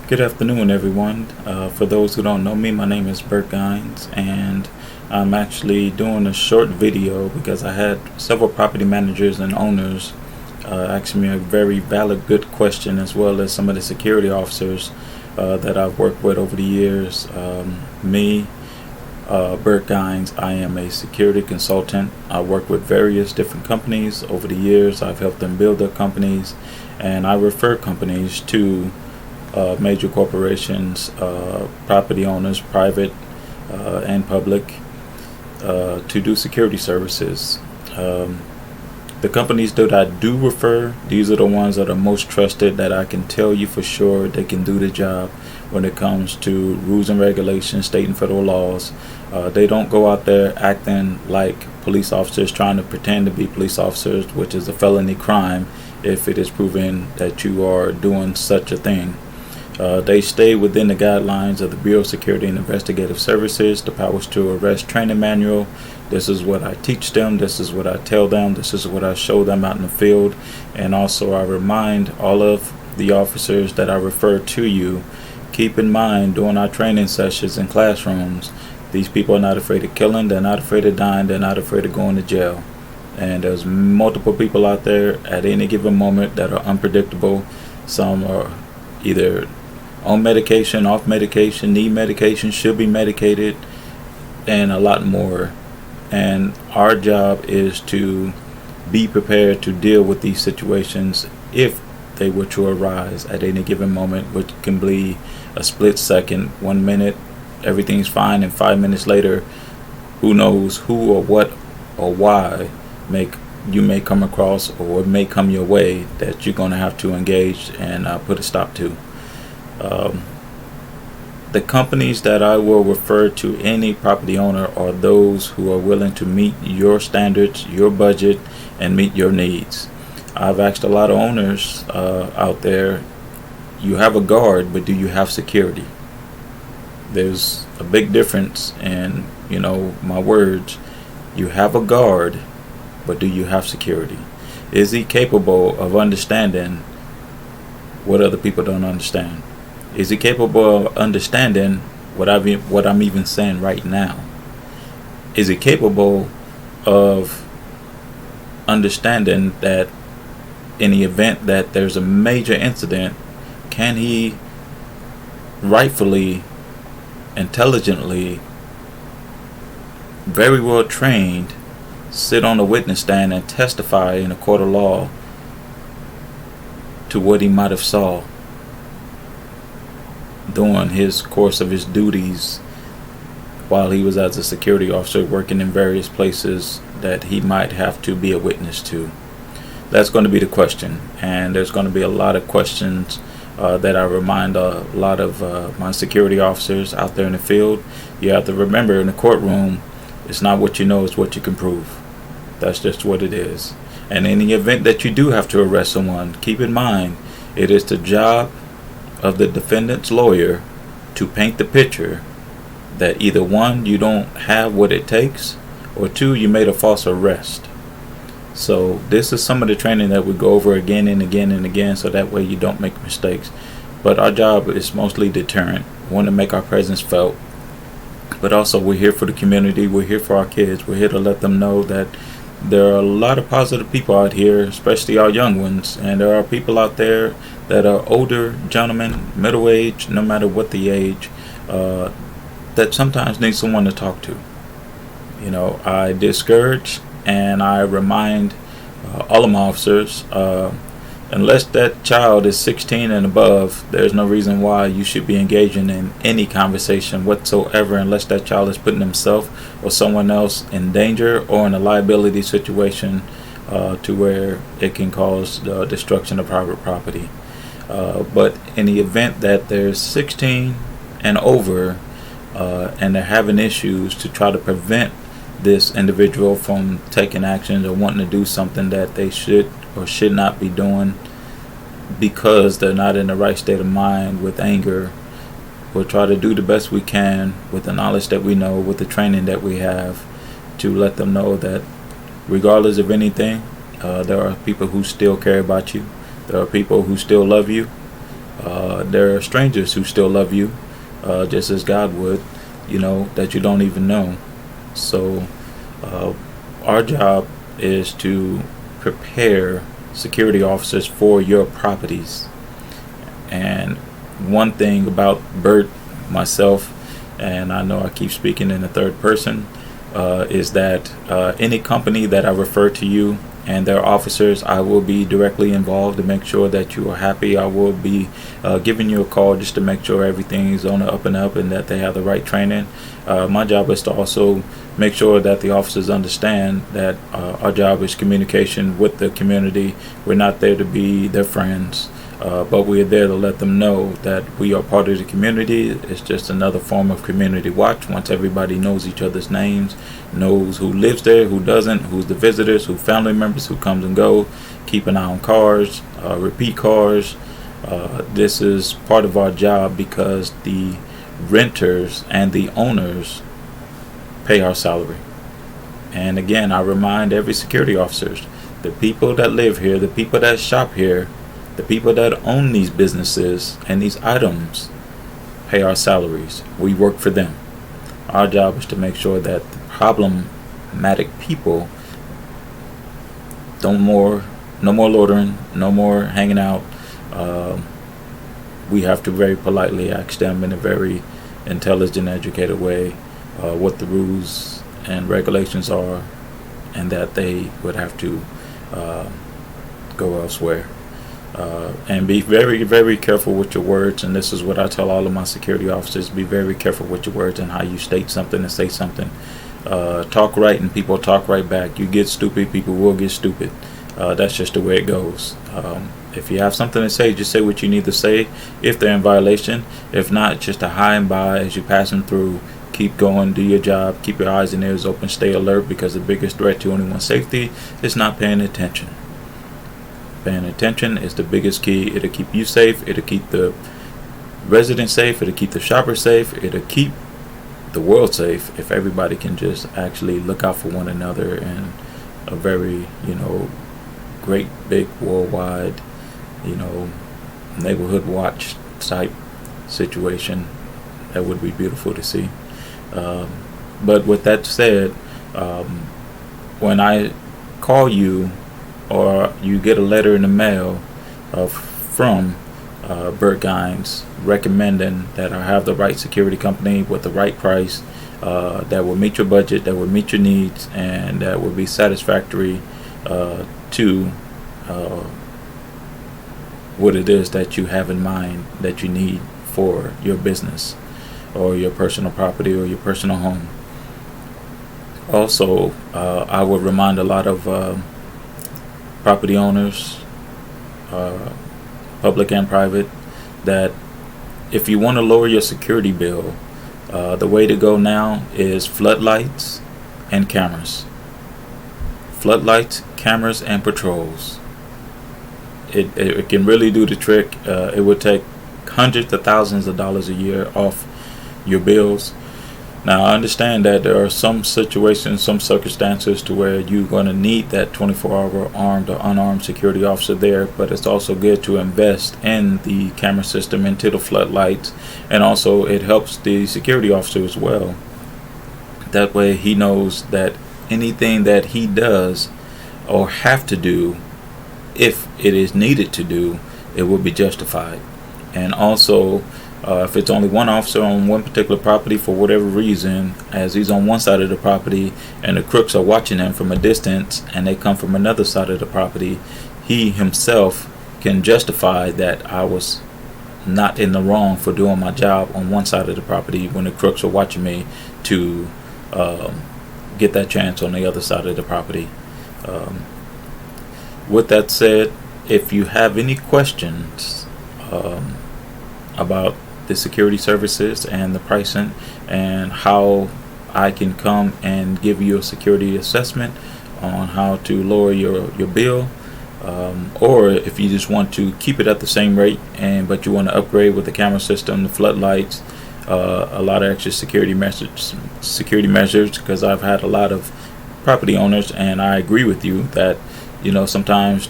Good afternoon, everyone. For those who don't know me, my name is Bert, and I'm actually doing a short video because I had several property managers and owners ask me a very valid, good question, as well as some of the security officers that I've worked with over the years. Bert Gines, I am a security consultant. I work with various different companies over the years. I've helped them build their companies, and I refer companies to major corporations, property owners, private and public, to do security services. The companies that I do refer, these are the ones that are most trusted, that I can tell you for sure they can do the job when it comes to rules and regulations, state and federal laws. They don't go out there acting like police officers, trying to pretend to be police officers, which is a felony crime if it is proven that you are doing such a thing. They stay within the guidelines of the Bureau of Security and Investigative Services, the Powers to Arrest Training Manual. This is what I teach them, this is what I tell them, this is what I show them out in the field. And also I remind all of the officers that I refer to you, keep in mind during our training sessions in classrooms, these people are not afraid of killing, they're not afraid of dying, they're not afraid of going to jail. And there's multiple people out there at any given moment that are unpredictable. Some are either on medication, off medication, need medication, should be medicated, and a lot more. And our job is to be prepared to deal with these situations if they were to arise at any given moment, which can be a split second. 1 minute everything's fine, and 5 minutes later, who knows who or what or why you may come across, or it may come your way, that you're going to have to engage and put a stop to. The companies that I will refer to any property owner are those who are willing to meet your standards, your budget, and meet your needs. I've asked a lot of owners out there, you have a guard, but do you have security? There's a big difference in, my words. You have a guard, but do you have security? Is he capable of understanding what other people don't understand? Is he capable of understanding what I'm even saying right now? Is he capable of understanding that in the event that there's a major incident, can he rightfully, intelligently, very well trained, sit on a witness stand and testify in a court of law to what he might have saw during his course of his duties while he was as a security officer working in various places that he might have to be a witness to? That's going to be the question, and there's going to be a lot of questions that I remind a lot of my security officers out there in the field. You have to remember, in the courtroom, it's not what you know, it's what you can prove. That's just what it is. And in the event that you do have to arrest someone, keep in mind, it is the job of the defendant's lawyer to paint the picture that either one, you don't have what it takes, or two, you made a false arrest. So this is some of the training that we go over again and again and again, so that way you don't make mistakes. But our job is mostly deterrent. We want to make our presence felt, but also we're here for the community, we're here for our kids, we're here to let them know that there are a lot of positive people out here, especially our young ones, and there are people out there that are older gentlemen, middle age, no matter what the age, that sometimes need someone to talk to. I discourage and I remind all of my officers, unless that child is 16 and above, there's no reason why you should be engaging in any conversation whatsoever, unless that child is putting himself or someone else in danger or in a liability situation to where it can cause the destruction of private property. But in the event that there's 16 and over and they're having issues, to try to prevent this individual from taking actions or wanting to do something that they should or should not be doing because they're not in the right state of mind, with anger, we'll try to do the best we can with the knowledge that we know, with the training that we have, to let them know that regardless of anything, there are people who still care about you. There are people who still love you, There are strangers who still love you, just as God would, that you don't even know. So our job is to prepare security officers for your properties. And one thing about Bert, myself, and I know I keep speaking in the third person, is that any company that I refer to you and their officers, I will be directly involved to make sure that you are happy. I will be giving you a call just to make sure everything is on the up and up and that they have the right training. My job is to also make sure that the officers understand that our job is communication with the community. We're not there to be their friends. But we're there to let them know that we are part of the community. It's just another form of community watch. Once everybody knows each other's names, knows who lives there, who doesn't, who's the visitors, who family members, who comes and go, keep an eye on cars, repeat cars. This is part of our job because the renters and the owners pay our salary. And again, I remind every security officer, the people that live here, the people that shop here, the people that own these businesses and these items pay our salaries. We work for them. Our job is to make sure that the problematic people no more loitering, no more hanging out. We have to very politely ask them in a very intelligent, educated way what the rules and regulations are, and that they would have to go elsewhere. And be very, very careful with your words. And this is what I tell all of my security officers: be very careful with your words and how you state something and say something. Talk right and people talk right back. You get stupid, people will get stupid. That's just the way it goes. If you have something to say, just say what you need to say if they're in violation. If not, just a hi and bye as you pass them through. Keep going, do your job, keep your eyes and ears open, stay alert, because the biggest threat to anyone's safety is not paying attention. Paying attention is the biggest key. It'll keep you safe. It'll keep the residents safe. It'll keep the shoppers safe. It'll keep the world safe if everybody can just actually look out for one another in a very, great big worldwide, neighborhood watch type situation. That would be beautiful to see. But with that said, when I call you, or you get a letter in the mail from Bert Gines recommending that I have the right security company with the right price, that will meet your budget, that will meet your needs, and that will be satisfactory to what it is that you have in mind that you need for your business or your personal property or your personal home. Also, I would remind a lot of property owners, public and private, that if you want to lower your security bill, the way to go now is floodlights and cameras. Floodlights, cameras, and patrols. It can really do the trick. It would take hundreds of thousands of dollars a year off your bills. Now, I understand that there are some situations, some circumstances to where you're going to need that 24-hour armed or unarmed security officer there, but it's also good to invest in the camera system, into the floodlights, and also it helps the security officer as well. That way he knows that anything that he does or have to do, if it is needed to do, it will be justified. And also, if it's only one officer on one particular property for whatever reason, as he's on one side of the property and the crooks are watching him from a distance and they come from another side of the property, he himself can justify that I was not in the wrong for doing my job on one side of the property when the crooks are watching me to get that chance on the other side of the property. With that said, if you have any questions about the security services and the pricing and how I can come and give you a security assessment on how to lower your bill, or if you just want to keep it at the same rate but you want to upgrade with the camera system, the floodlights, a lot of extra security measures, because I've had a lot of property owners, and I agree with you that sometimes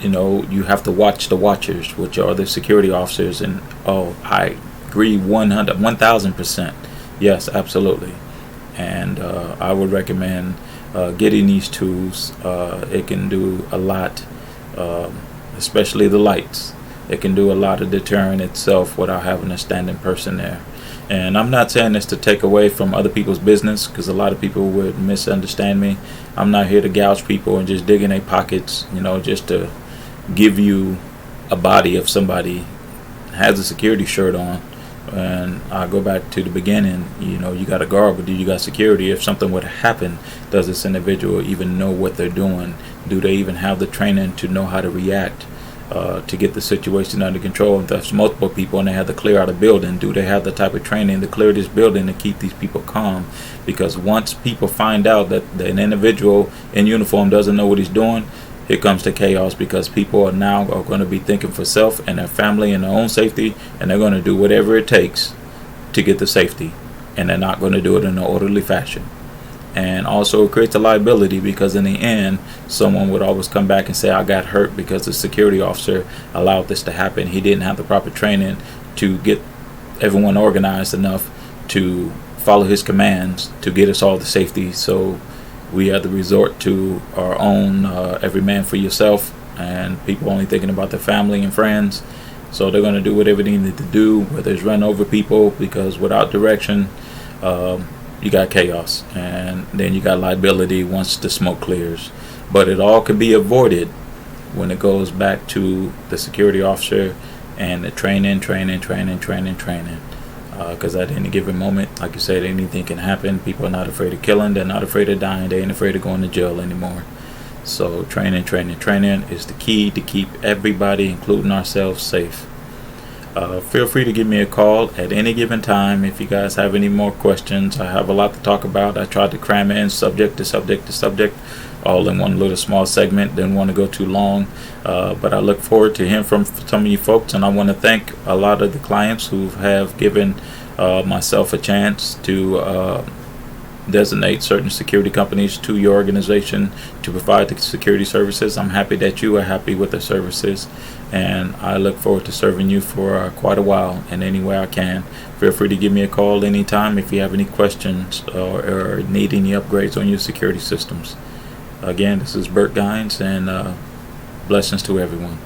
you have to watch the watchers, which are the security officers. And I agree 1000%. Yes, absolutely. And I would recommend getting these tools. It can do a lot, especially the lights. It can do a lot of deterring itself without having a standing person there. And I'm not saying this to take away from other people's business, because a lot of people would misunderstand me. I'm not here to gouge people and just dig in their pockets, just to give you a body of somebody has a security shirt on. And I go back to the beginning, you got a guard, but do you got security? If something would happen, does this individual even know what they're doing? Do they even have the training to know how to react? To get the situation under control? If there's multiple people and they have to clear out a building, do they have the type of training to clear this building to keep these people calm? Because once people find out that an individual in uniform doesn't know what he's doing, here comes the chaos, because people are now going to be thinking for self and their family and their own safety, and they're going to do whatever it takes to get the safety, and they're not going to do it in an orderly fashion. And also it creates a liability, because in the end someone would always come back and say, I got hurt because the security officer allowed this to happen. He didn't have the proper training to get everyone organized enough to follow his commands to get us all to safety. So we had to resort to our own every man for yourself, and people only thinking about their family and friends. So they're going to do whatever they need to do, whether it's run over people, because without direction you got chaos, and then you got liability once the smoke clears. But it all can be avoided when it goes back to the security officer and the training. Because at any given moment, like you said, anything can happen. People are not afraid of killing. They're not afraid of dying. They ain't afraid of going to jail anymore. So training is the key to keep everybody, including ourselves, safe. Feel free to give me a call at any given time if you guys have any more questions. I have a lot to talk about. I tried to cram in subject to subject all in one little small segment. Didn't want to go too long, but I look forward to hearing from some of you folks, and I want to thank a lot of the clients who have given myself a chance to designate certain security companies to your organization to provide the security services. I'm happy that you are happy with the services, and I look forward to serving you for quite a while in any way I can. Feel free to give me a call anytime if you have any questions or need any upgrades on your security systems. Again, this is Bert Gines, and blessings to everyone.